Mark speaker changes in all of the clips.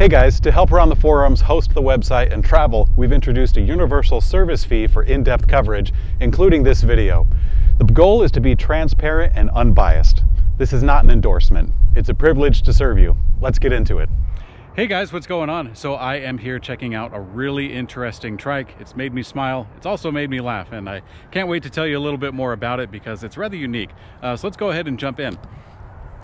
Speaker 1: Hey guys, to help run the forums, host the website, and travel, we've introduced a universal service fee for in-depth coverage, including this video. The goal is to be transparent and unbiased. This is not an endorsement. It's a privilege to serve you. Let's get into it. Hey guys, what's going on? So I am here checking out a really interesting trike. It's made me smile. It's also made me laugh, and I can't wait to tell you a little bit more about it because it's rather unique. So let's go ahead and jump in.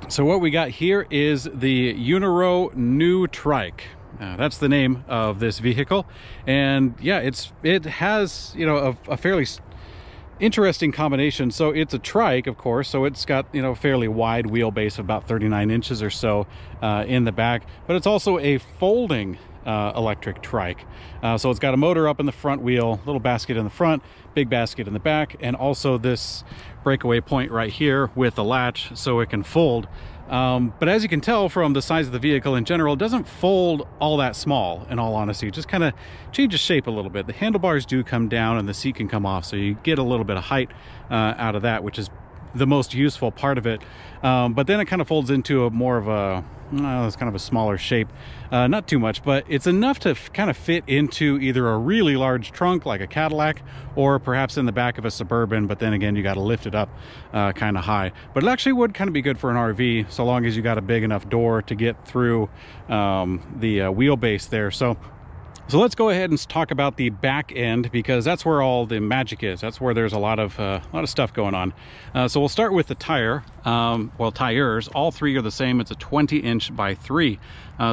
Speaker 1: So what we got here is the EUNORAU new trike. That's the name of this vehicle, and yeah, it has, you know, a fairly interesting combination. So it's a trike, of course, so it's got, you know, fairly wide wheelbase of about 39 inches or so in the back, but it's also a folding electric trike. So it's got a motor up in the front wheel, little basket in the front, big basket in the back, and also this breakaway point right here with a latch so it can fold. But as you can tell from the size of the vehicle in general, it doesn't fold all that small, in all honesty. It just kind of changes shape a little bit. The handlebars do come down and the seat can come off, so you get a little bit of height out of that, which is the most useful part of it. But then it kind of folds into a more of a it's kind of a smaller shape, not too much, but it's enough to kind of fit into either a really large trunk like a Cadillac, or perhaps in the back of a Suburban, but then again you got to lift it up kind of high. But it actually would kind of be good for an RV, so long as you got a big enough door to get through the wheelbase there. So let's go ahead and talk about the back end, because that's where all the magic is. That's where there's a lot of stuff going on. So we'll start with the tire. Well, tires, all three are the same. It's a 20-inch by 3.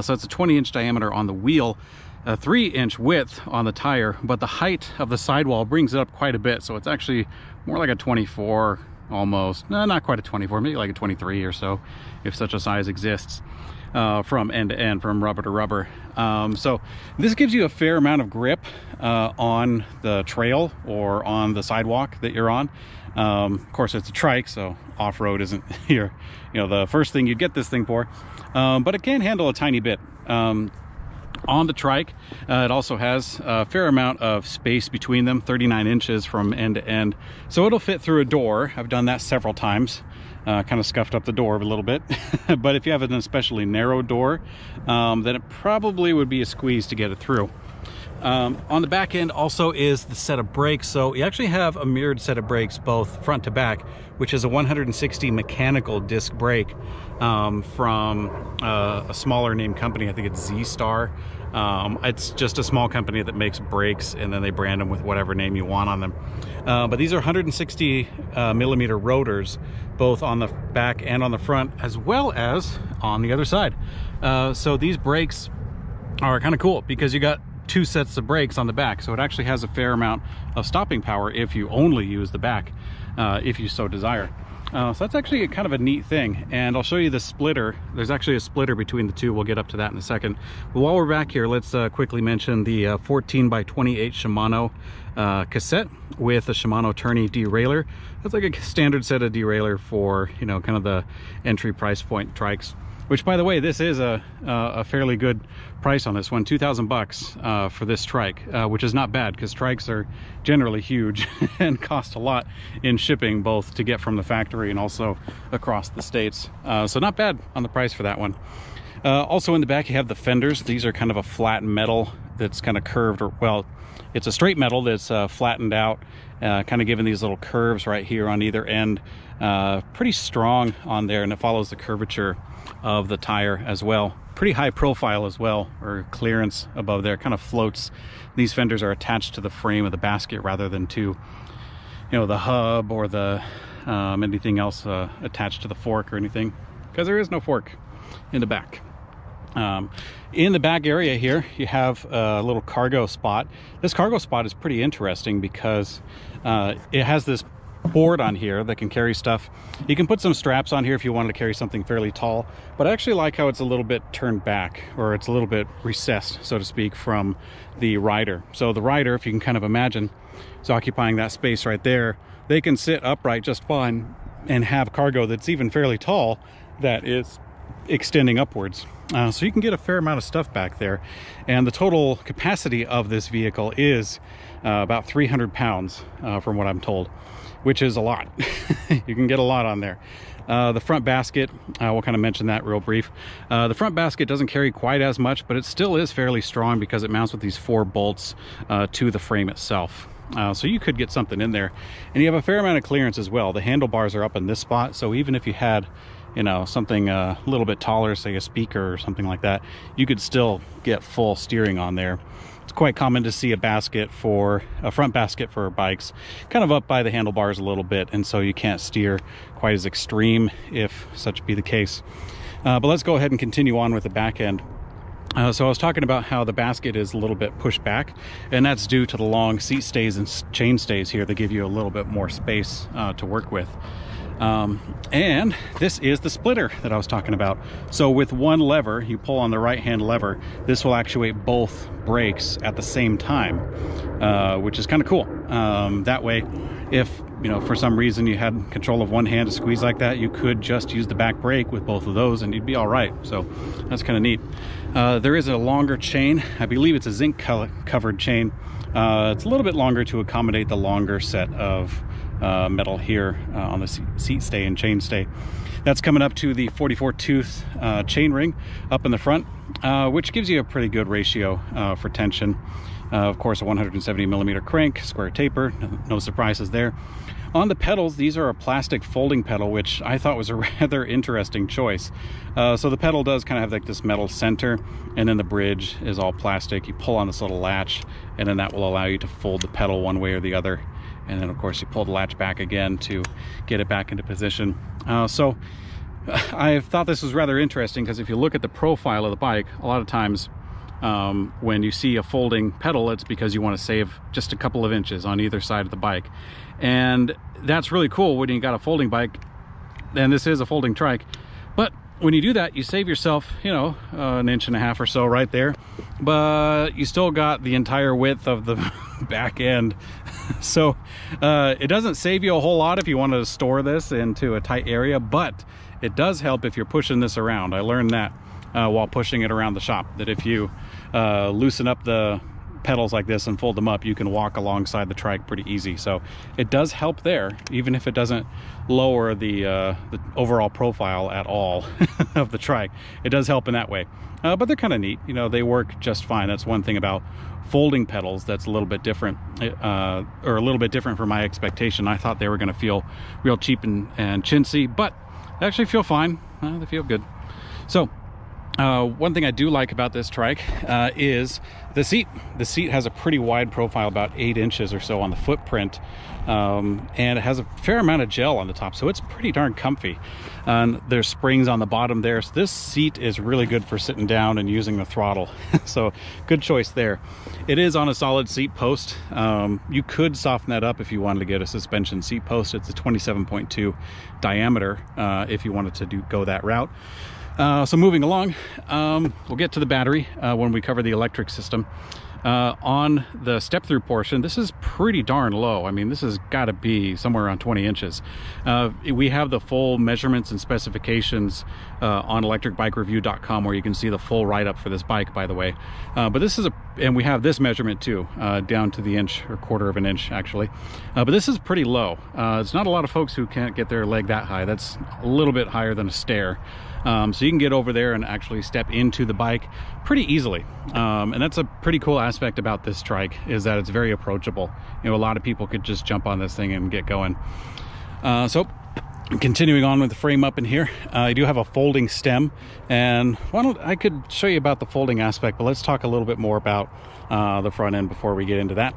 Speaker 1: So it's a 20-inch diameter on the wheel, a 3-inch width on the tire, but the height of the sidewall brings it up quite a bit. So it's actually more like a 24 almost. No, not quite a 24, maybe like a 23 or so, if such a size exists. From end to end, from rubber to rubber. So this gives you a fair amount of grip on the trail or on the sidewalk that you're on. Of course, it's a trike, so off-road isn't here, you know, the first thing you'd get this thing for, but it can handle a tiny bit. On the trike, it also has a fair amount of space between them, 39 inches from end to end, so it'll fit through a door. I've done that several times. Kind of scuffed up the door a little bit. But if you have an especially narrow door, then it probably would be a squeeze to get it through. On the back end also is the set of brakes. So you actually have a mirrored set of brakes both front to back, which is a 160 mechanical disc brake from a smaller name company. I think it's Z-Star. It's just a small company that makes brakes, and then they brand them with whatever name you want on them. But these are 160 millimeter rotors, both on the back and on the front, as well as on the other side. So these brakes are kind of cool because you got 2 sets of brakes on the back, so it actually has a fair amount of stopping power if you only use the back, if you so desire. So that's actually kind of a neat thing, and I'll show you the splitter. There's actually a splitter between the two. We'll get up to that in a second. But while we're back here, let's quickly mention the 14 by 28 Shimano cassette with a Shimano tourney derailleur. That's like a standard set of derailleur for, you know, kind of the entry price point trikes. Which, by the way, this is a fairly good price on this one, $2,000 for this trike, which is not bad because trikes are generally huge and cost a lot in shipping, both to get from the factory and also across the states. So not bad on the price for that one. Also in the back you have the fenders. These are kind of a flat metal that's kind of curved, or well, it's a straight metal that's flattened out, kind of giving these little curves right here on either end. Pretty strong on there, and it follows the curvature of the tire as well. Pretty high profile as well, or clearance above there, kind of floats. These fenders are attached to the frame of the basket rather than to, you know, the hub or the anything else attached to the fork or anything, because there is no fork in the back. In the back area here you have a little cargo spot. This cargo spot is pretty interesting because it has this board on here that can carry stuff. You can put some straps on here if you wanted to carry something fairly tall, but I actually like how it's a little bit turned back, or it's a little bit recessed, so to speak, from the rider. So the rider, if you can kind of imagine, is occupying that space right there. They can sit upright just fine and have cargo that's even fairly tall that is extending upwards. So you can get a fair amount of stuff back there, and the total capacity of this vehicle is about 300 pounds from what I'm told. which is a lot. You can get a lot on there. The front basket, we'll kind of mention that real brief. The front basket doesn't carry quite as much, but it still is fairly strong because it mounts with these 4 bolts to the frame itself. So you could get something in there, and you have a fair amount of clearance as well. The handlebars are up in this spot, so even if you had, you know, something a little bit taller, say a speaker or something like that, you could still get full steering on there. It's quite common to see a front basket for bikes kind of up by the handlebars a little bit, and so you can't steer quite as extreme if such be the case. But let's go ahead and continue on with the back end. So I was talking about how the basket is a little bit pushed back, and that's due to the long seat stays and chain stays here that give you a little bit more space to work with. And this is the splitter that I was talking about. So with one lever, you pull on the right hand lever, this will actuate both brakes at the same time, which is kind of cool. That way, if you know for some reason you had control of one hand to squeeze like that, you could just use the back brake with both of those and you'd be all right. So that's kind of neat. There is a longer chain. I believe it's a zinc covered chain. It's a little bit longer to accommodate the longer set of metal here on the seat stay and chain stay. That's coming up to the 44 tooth chain ring up in the front, which gives you a pretty good ratio for tension. Of course, a 170 millimeter crank, square taper, no surprises there. On the pedals, these are a plastic folding pedal, which I thought was a rather interesting choice. So the pedal does kind of have like this metal center, and then the bridge is all plastic. You pull on this little latch, and then that will allow you to fold the pedal one way or the other. And then of course you pull the latch back again to get it back into position. So I thought this was rather interesting because if you look at the profile of the bike, a lot of times when you see a folding pedal, it's because you want to save just a couple of inches on either side of the bike. And that's really cool when you got a folding bike, and this is a folding trike. But when you do that, you save yourself, you know, an inch and a half or so right there, but you still got the entire width of the back end. So it doesn't save you a whole lot if you want to store this into a tight area, but it does help if you're pushing this around. I learned that while pushing it around the shop, that if you loosen up the pedals like this and fold them up, you can walk alongside the trike pretty easy. So it does help there, even if it doesn't lower the overall profile at all of the trike. It does help in that way. But they're kind of neat, you know, they work just fine. That's one thing about folding pedals that's a little bit different, or a little bit different from my expectation. I thought they were going to feel real cheap and chintzy, but they actually feel fine. They feel good. So one thing I do like about this trike is the seat. The seat has a pretty wide profile, about 8 inches or so on the footprint, and it has a fair amount of gel on the top, so it's pretty darn comfy. There's springs on the bottom there, so this seat is really good for sitting down and using the throttle. So good choice there. It is on a solid seat post. You could soften that up if you wanted to get a suspension seat post. It's a 27.2 diameter if you wanted to go that route. So moving along, we'll get to the battery when we cover the electric system. On the step-through portion, this is pretty darn low. I mean, this has got to be somewhere around 20 inches. We have the full measurements and specifications on electricbikereview.com, where you can see the full write-up for this bike, by the way. But this is and we have this measurement too, down to the inch, or quarter of an inch actually. But this is pretty low. It's not a lot of folks who can't get their leg that high. That's a little bit higher than a stair. So you can get over there and actually step into the bike pretty easily. And that's a pretty cool aspect about this trike, is that it's very approachable. You know, a lot of people could just jump on this thing and get going. So continuing on with the frame up in here, I do have a folding stem, and I could show you about the folding aspect, but let's talk a little bit more about the front end before we get into that.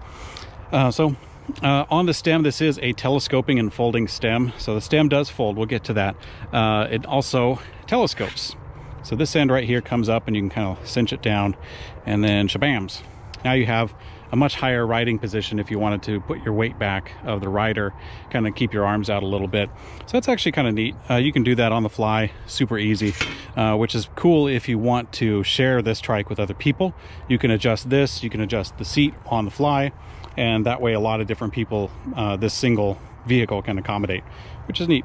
Speaker 1: On the stem, this is a telescoping and folding stem. So the stem does fold. We'll get to that. It also telescopes. So this end right here comes up and you can kind of cinch it down, and then shabams. Now you have a much higher riding position if you wanted to put your weight back of the rider, kind of keep your arms out a little bit. So that's actually kind of neat. You can do that on the fly, super easy, which is cool if you want to share this trike with other people. You can adjust this, you can adjust the seat on the fly, and that way a lot of different people this single vehicle can accommodate, which is neat.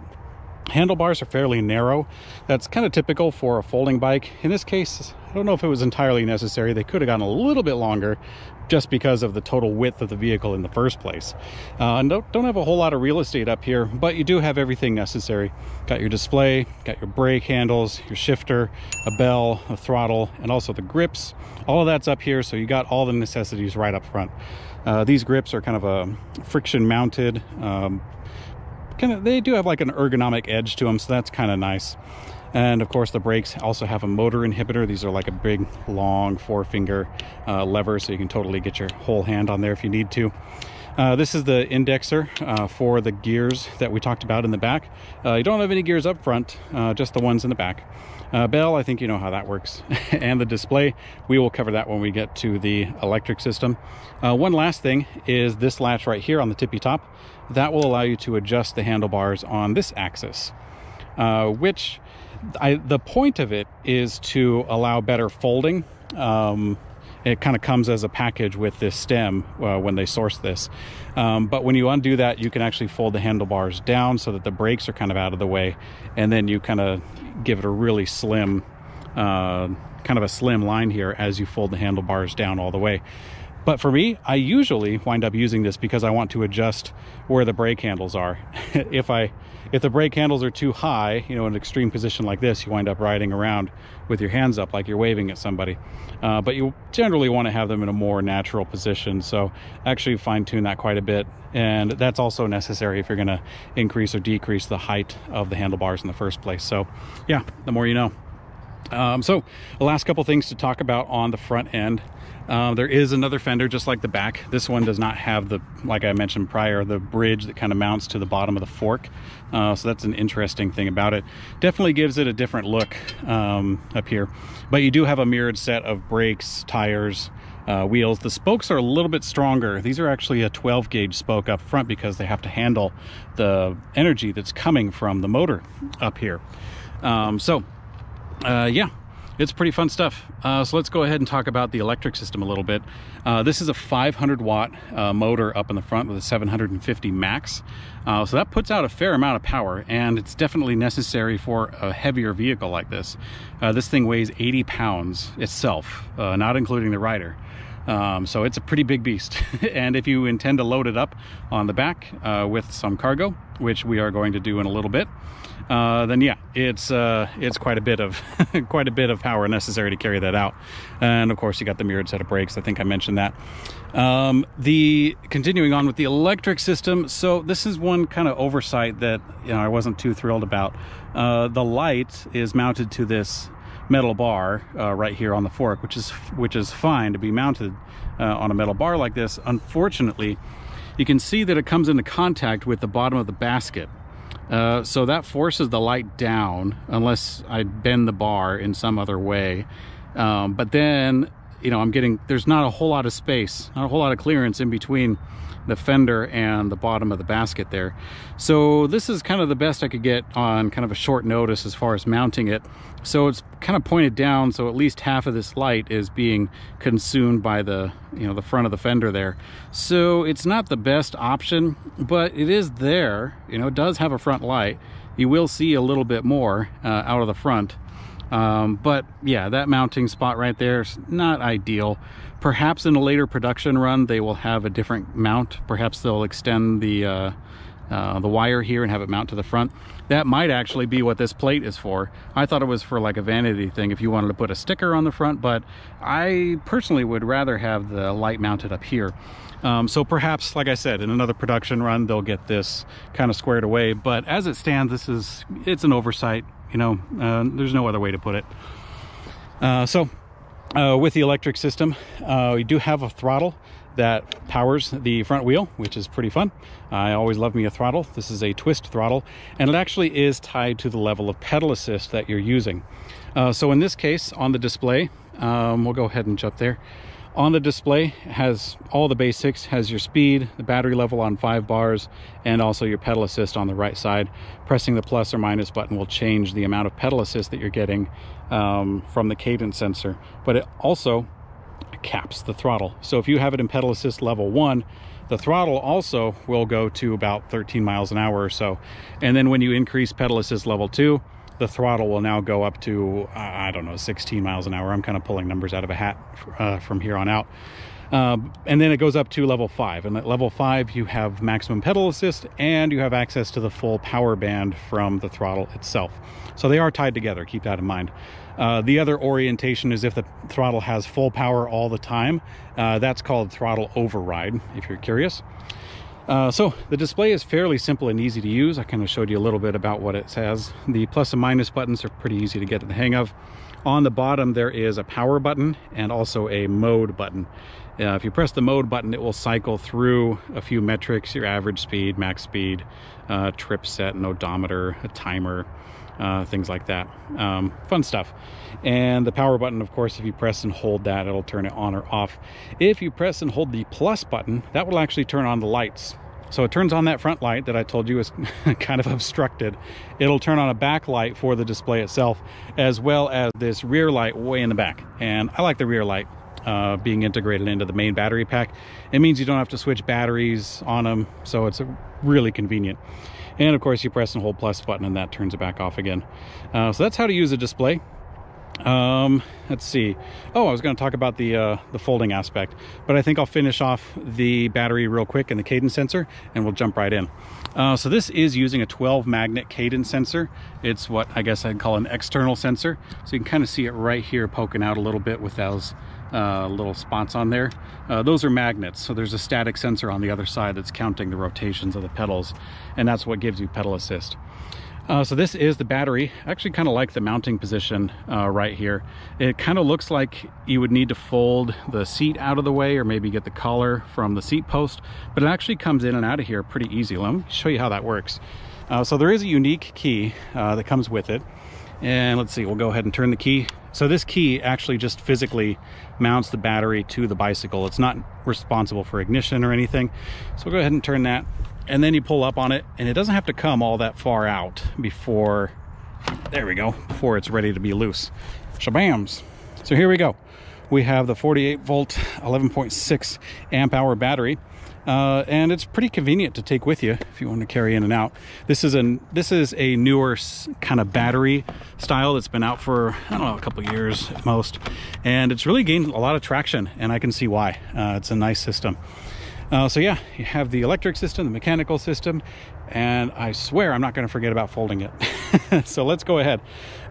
Speaker 1: Handlebars are fairly narrow. That's kind of typical for a folding bike. In this case, I don't know if it was entirely necessary. They could have gone a little bit longer just because of the total width of the vehicle in the first place. And don't have a whole lot of real estate up here, but you do have everything necessary. Got your display, got your brake handles, your shifter, a bell, a throttle, and also the grips. All of that's up here, so you got all the necessities right up front. These grips are kind of a friction mounted, they do have like an ergonomic edge to them, so that's kind of nice. And of course the brakes also have a motor inhibitor. These are like a big long 4-finger lever, so you can totally get your whole hand on there if you need to. This is the indexer for the gears that we talked about in the back. You don't have any gears up front, just the ones in the back. Bell, I think you know how that works. And the display, we will cover that when we get to the electric system. One last thing is this latch right here on the tippy top. That will allow you to adjust the handlebars on this axis, which the point of it is to allow better folding. It kind of comes as a package with this stem when they source this. But when you undo that, you can actually fold the handlebars down so that the brakes are kind of out of the way. And then you kind of give it a really slim, kind of a slim line here as you fold the handlebars down all the way. But for me, I usually wind up using this because I want to adjust where the brake handles are. If the brake handles are too high, in an extreme position like this, you wind up riding around with your hands up like you're waving at somebody. But you generally want to have them in a more natural position. So actually fine-tune that quite a bit. And that's also necessary if you're going to increase or decrease the height of the handlebars in the first place. So yeah, the more you know. So the last couple things to talk about on the front end. There is another fender just like the back. This one does not have the, like I mentioned prior, the bridge that kind of mounts to the bottom of the fork. So that's an interesting thing about it. Definitely gives it a different look up here. But you do have a mirrored set of brakes, tires, wheels. The spokes are a little bit stronger. These are actually a 12 gauge spoke up front because they have to handle the energy that's coming from the motor up here. Yeah, it's pretty fun stuff. So let's go ahead and talk about the electric system a little bit. This is a 500 watt motor up in the front with a 750 max. So that puts out a fair amount of power, and it's definitely necessary for a heavier vehicle like this. This thing weighs 80 pounds itself, not including the rider. So it's a pretty big beast. And if you intend to load it up on the back with some cargo, which we are going to do in a little bit, then yeah, it's quite a bit of quite a bit of power necessary to carry that out. And of course you got the mirrored set of brakes. I think I mentioned that. Continuing on with the electric system, so this is one kind of oversight that I wasn't too thrilled about. The light is mounted to this metal bar right here on the fork, which is fine to be mounted on a metal bar like this. Unfortunately, you can see that it comes into contact with the bottom of the basket. So that forces the light down unless I bend the bar in some other way. But then, there's not a whole lot of space, not a whole lot of clearance in between the fender and the bottom of the basket there. So this is kind of the best I could get on kind of a short notice as far as mounting it. So it's kind of pointed down, so at least half of this light is being consumed by the the front of the fender there. So it's not the best option, but it is there. It does have a front light. You will see a little bit more out of the front. But yeah, that mounting spot right there is not ideal. Perhaps in a later production run they will have a different mount. Perhaps they'll extend the wire here and have it mount to the front. That might actually be what this plate is for. I thought it was for like a vanity thing if you wanted to put a sticker on the front, but I personally would rather have the light mounted up here. So perhaps, like I said, in another production run they'll get this kind of squared away, but as it stands, it's an oversight. There's no other way to put it. With the electric system, we do have a throttle that powers the front wheel, which is pretty fun. I always love me a throttle. This is a twist throttle, and it actually is tied to the level of pedal assist that you're using. So in this case, on the display, we'll go ahead and jump there. On the display has all the basics, has your speed, the battery level on 5 bars, and also your pedal assist on the right side. Pressing the plus or minus button will change the amount of pedal assist that you're getting from the cadence sensor, but it also caps the throttle. So if you have it in pedal assist level 1, the throttle also will go to about 13 miles an hour or so. And then when you increase pedal assist level 2, the throttle will now go up to, I don't know, 16 miles an hour. I'm kind of pulling numbers out of a hat from here on out. And then it goes up to level 5. And at level 5, you have maximum pedal assist and you have access to the full power band from the throttle itself. So they are tied together. Keep that in mind. The other orientation is if the throttle has full power all the time. That's called throttle override, if you're curious. So the display is fairly simple and easy to use. I kind of showed you a little bit about what it says. The plus and minus buttons are pretty easy to get the hang of. On the bottom, there is a power button and also a mode button. If you press the mode button, it will cycle through a few metrics: your average speed, max speed, trip set, an odometer, a timer, things like that. Fun stuff. And the power button, of course, if you press and hold that, it'll turn it on or off. If you press and hold the plus button, that will actually turn on the lights. So it turns on that front light that I told you is kind of obstructed. It'll turn on a back light for the display itself, as well as this rear light way in the back. And I like the rear light being integrated into the main battery pack. It means you don't have to switch batteries on them, so it's really convenient. And of course, you press and hold plus button and that turns it back off again. So that's how to use a display. Let's see. Oh, I was going to talk about the folding aspect, but I think I'll finish off the battery real quick and the cadence sensor, and we'll jump right in. So this is using a 12 magnet cadence sensor. It's what I guess I'd call an external sensor. So you can kind of see it right here poking out a little bit with those little spots on there. Those are magnets. So there's a static sensor on the other side that's counting the rotations of the pedals, and that's what gives you pedal assist. So this is the battery. I actually kind of like the mounting position right here. It kind of looks like you would need to fold the seat out of the way or maybe get the collar from the seat post, but it actually comes in and out of here pretty easy. Let me show you how that works. So there is a unique key that comes with it. And let's see, we'll go ahead and turn the key. So this key actually just physically mounts the battery to the bicycle. It's not responsible for ignition or anything. So we'll go ahead and turn that. And then you pull up on it, and it doesn't have to come all that far out before, there we go, before it's ready to be loose. Shabams. So here we go. We have the 48 volt, 11.6 amp hour battery. And it's pretty convenient to take with you if you want to carry in and out. This is a newer kind of battery style that's been out for, I don't know, a couple years at most. And it's really gained a lot of traction, and I can see why. It's a nice system. So yeah, you have the electric system, the mechanical system, and I swear I'm not going to forget about folding it. So let's go ahead.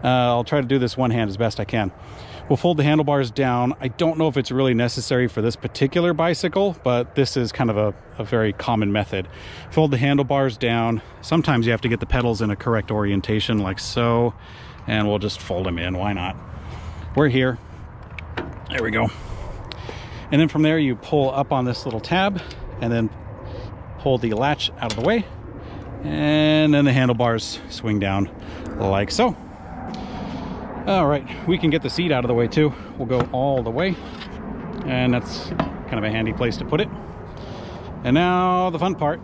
Speaker 1: I'll try to do this one hand as best I can. We'll fold the handlebars down. I don't know if it's really necessary for this particular bicycle, but this is kind of a very common method. Fold the handlebars down. Sometimes you have to get the pedals in a correct orientation like so, and we'll just fold them in. Why not? We're here. There we go. And then from there, you pull up on this little tab and then pull the latch out of the way. And then the handlebars swing down like so. All right, we can get the seat out of the way too. We'll go all the way. And that's kind of a handy place to put it. And now the fun part.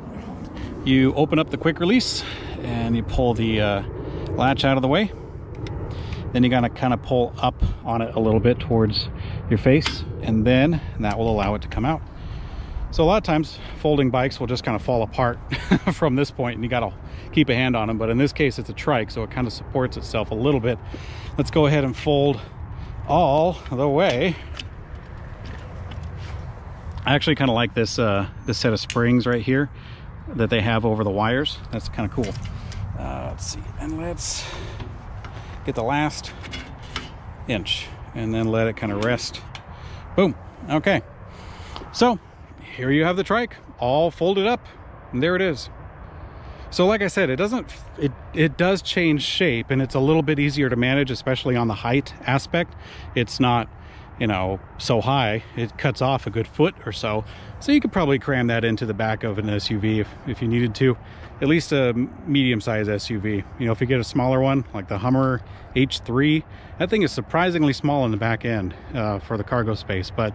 Speaker 1: You open up the quick release and you pull the latch out of the way. Then you gotta kind of pull up on it a little bit towards your face, and then that will allow it to come out. So a lot of times folding bikes will just kind of fall apart from this point, and you gotta keep a hand on them. But in this case, it's a trike, so it kind of supports itself a little bit. Let's go ahead and fold all the way. I actually kind of like this this set of springs right here that they have over the wires. That's kind of cool. Let's see, and let's get the last inch and then let it kind of rest. Boom. Okay, so here you have the trike all folded up, and there it is. So like I said, it does change shape, and it's a little bit easier to manage, especially on the height aspect. It's not, you know, so high. It cuts off a good foot or so, so you could probably cram that into the back of an SUV if you needed to, at least a medium-sized SUV. You know, if you get a smaller one like the Hummer H3, that thing is surprisingly small in the back end for the cargo space. But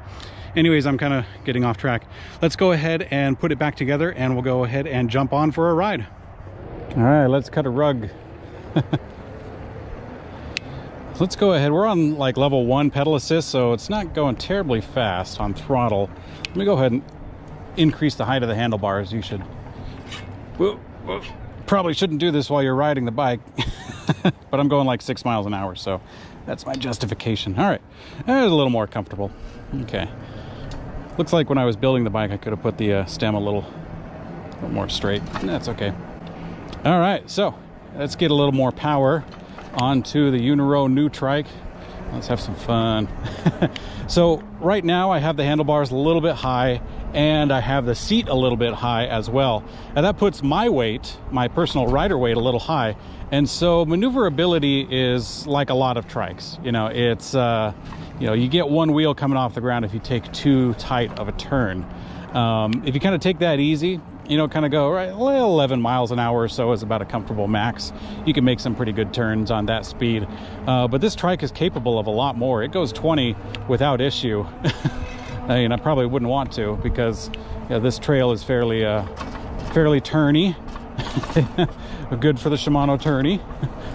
Speaker 1: anyways, I'm kind of getting off track. Let's go ahead and put it back together, and we'll go ahead and jump on for a ride. All right, let's cut a rug. Let's go ahead. We're on like level 1 pedal assist, so it's not going terribly fast on throttle. Let me go ahead and increase the height of the handlebars. You should probably shouldn't do this while you're riding the bike. but I'm going like 6 miles an hour, so that's my justification. All right, that was a little more comfortable. Okay, looks like when I was building the bike, I could have put the stem a little more straight. That's okay. All right, so let's get a little more power onto the EUNORAU new trike. Let's have some fun. So right now I have the handlebars a little bit high, and I have the seat a little bit high as well. And that puts my weight, my personal rider weight, a little high. And so maneuverability is like a lot of trikes. You know, it's, you know, you get one wheel coming off the ground if you take too tight of a turn. If you kind of take that easy, you know, kind of go right 11 miles an hour or so is about a comfortable max. You can make some pretty good turns on that speed. But this trike is capable of a lot more. It goes 20 without issue. I mean, I probably wouldn't want to, because this trail is fairly turny. Good for the Shimano tourney.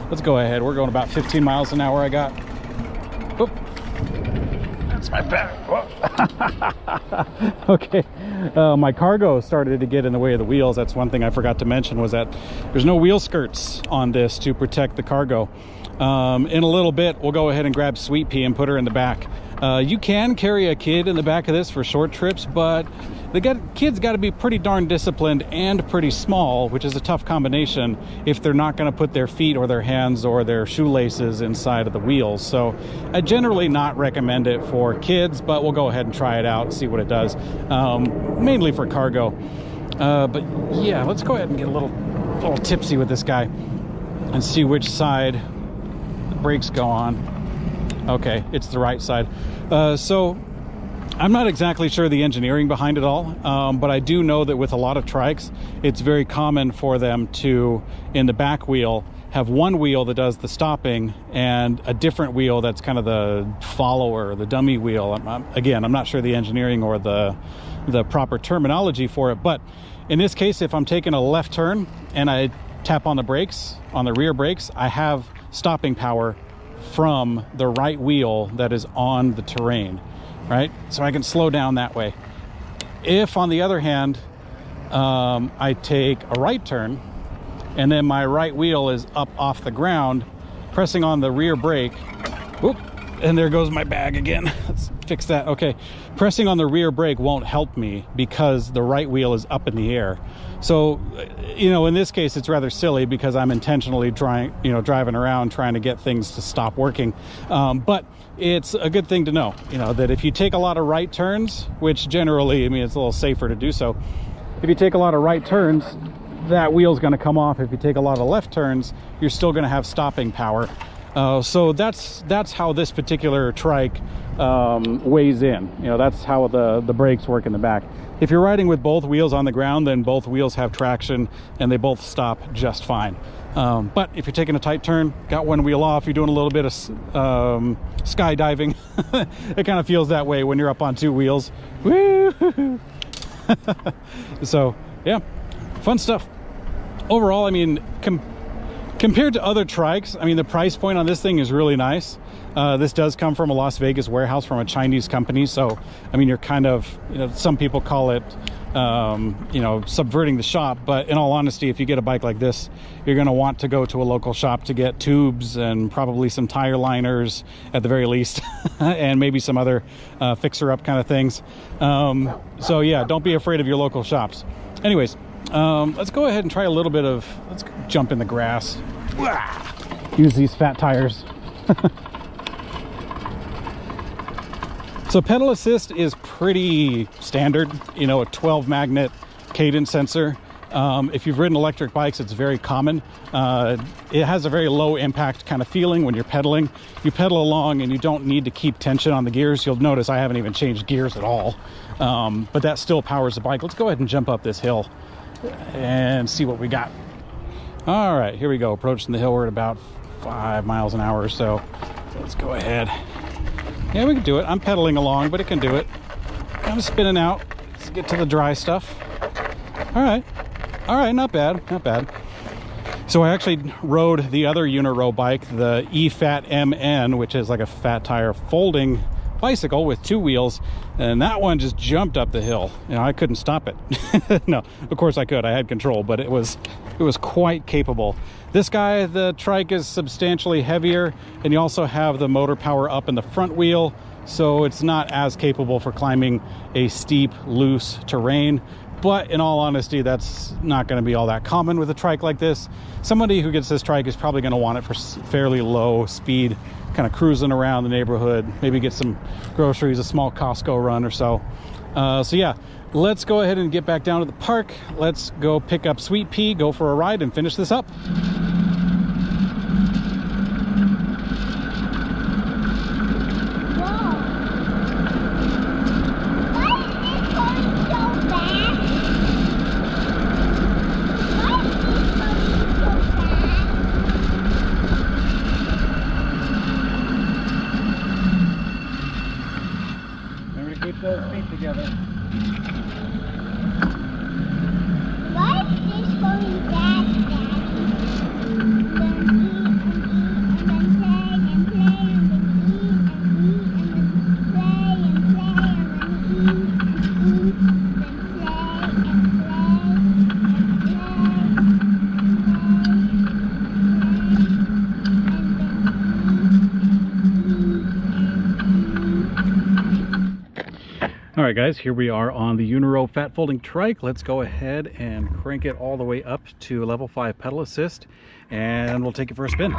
Speaker 1: Let's go ahead. We're going about 15 miles an hour. I got. Oop. That's my back. Okay. My cargo started to get in the way of the wheels. That's one thing I forgot to mention, was that there's no wheel skirts on this to protect the cargo. In a little bit, we'll go ahead and grab Sweet Pea and put her in the back. You can carry a kid in the back of this for short trips, but kids got to be pretty darn disciplined and pretty small, which is a tough combination if they're not going to put their feet or their hands or their shoelaces inside of the wheels. So I generally not recommend it for kids, but we'll go ahead and try it out and see what it does, mainly for cargo. But yeah, let's go ahead and get a little tipsy with this guy and see which side the brakes go on. Okay, it's the right side. So I'm not exactly sure the engineering behind it all, but I do know that with a lot of trikes, it's very common for them to, in the back wheel, have one wheel that does the stopping and a different wheel that's kind of the follower, the dummy wheel. Again, I'm not sure the engineering or the proper terminology for it, but in this case, if I'm taking a left turn and I tap on the brakes, on the rear brakes, I have stopping power from the right wheel that is on the terrain, right? So I can slow down that way. If, on the other hand, I take a right turn and then my right wheel is up off the ground, pressing on the rear brake, whoop, and there goes my bag again. Let's fix that. Okay, pressing on the rear brake won't help me because the right wheel is up in the air. So, you know, in this case, it's rather silly because I'm intentionally driving around trying to get things to stop working. But it's a good thing to know, you know, that if you take a lot of right turns, which generally, I mean, it's a little safer to do so. If you take a lot of right turns, that wheel's going to come off. If you take a lot of left turns, you're still going to have stopping power. So that's how this particular trike weighs in. You know, that's how the brakes work in the back. If you're riding with both wheels on the ground, then both wheels have traction and they both stop just fine. But if you're taking a tight turn, got one wheel off, you're doing a little bit of skydiving, it kind of feels that way when you're up on two wheels. Woo! So yeah, fun stuff. Overall, I mean, compared to other trikes, I mean, the price point on this thing is really nice. This does come from a Las Vegas warehouse from a Chinese company. So, I mean, you're kind of, you know, some people call it, you know, subverting the shop. But in all honesty, if you get a bike like this, you're going to want to go to a local shop to get tubes and probably some tire liners at the very least, and maybe some other fixer-up kind of things. So, yeah, don't be afraid of your local shops. Anyways, let's go ahead and try a little bit of, let's jump in the grass. Use these fat tires. So pedal assist is pretty standard, you know, a 12 magnet cadence sensor. If you've ridden electric bikes, it's very common. It has a very low impact kind of feeling when you're pedaling. You pedal along and you don't need to keep tension on the gears. You'll notice I haven't even changed gears at all, but that still powers the bike. Let's go ahead and jump up this hill and see what we got. All right, here we go. Approaching the hill. We're at about 5 miles an hour or so. Let's go ahead. Yeah, we can do it. I'm pedaling along, but it can do it. I'm spinning out. Let's get to the dry stuff. All right, not bad, not bad. So I actually rode the other EUNORAU bike, the EFAT MN, which is like a fat tire folding
Speaker 2: bicycle with 2 wheels, and that one just jumped up the hill. You know, I couldn't stop it. No, of course I could. I had control, but it was quite capable. This guy, the Trike, is substantially heavier, and you also have the motor power up in the front wheel, so it's not as capable for climbing a steep, loose terrain. But in all honesty, that's not going to be all that common with a Trike like this. Somebody who gets this Trike is probably going to want it for fairly low speed, kind of cruising around the neighborhood, maybe get some groceries, a small Costco run or so. So yeah, let's go ahead and get back down to the park. Let's go pick up Sweet Pea, go for a ride, and finish this up. Keep those feet together.
Speaker 3: Why is this going fast,
Speaker 2: All right, guys, here we are on the EUNORAU fat folding Trike. Let's go ahead and crank it all the way up to level 5 pedal assist, and we'll take it for a spin.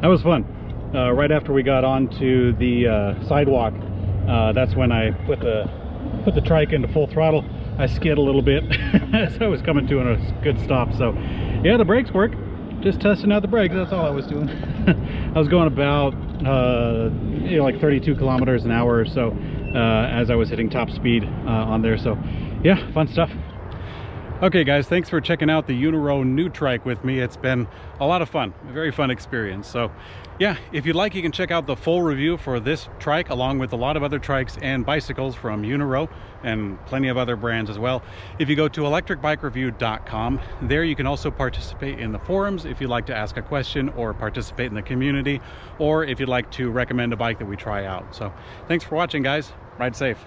Speaker 2: That was fun. Right after we got onto the sidewalk, that's when I put the Trike into full throttle. I skid a little bit as I was coming to a good stop. So yeah, the brakes work. Just testing out the brakes, that's all I was doing. I was going about you know, like 32 kilometers an hour or so as I was hitting top speed on there. So yeah, fun stuff. Okay guys, thanks for checking out the EUNORAU new Trike with me. It's been a lot of fun, a very fun experience. So yeah, if you'd like, you can check out the full review for this Trike along with a lot of other Trikes and bicycles from EUNORAU and plenty of other brands as well. If you go to electricbikereview.com, there you can also participate in the forums if you'd like to ask a question or participate in the community, or if you'd like to recommend a bike that we try out. So thanks for watching, guys. Ride safe.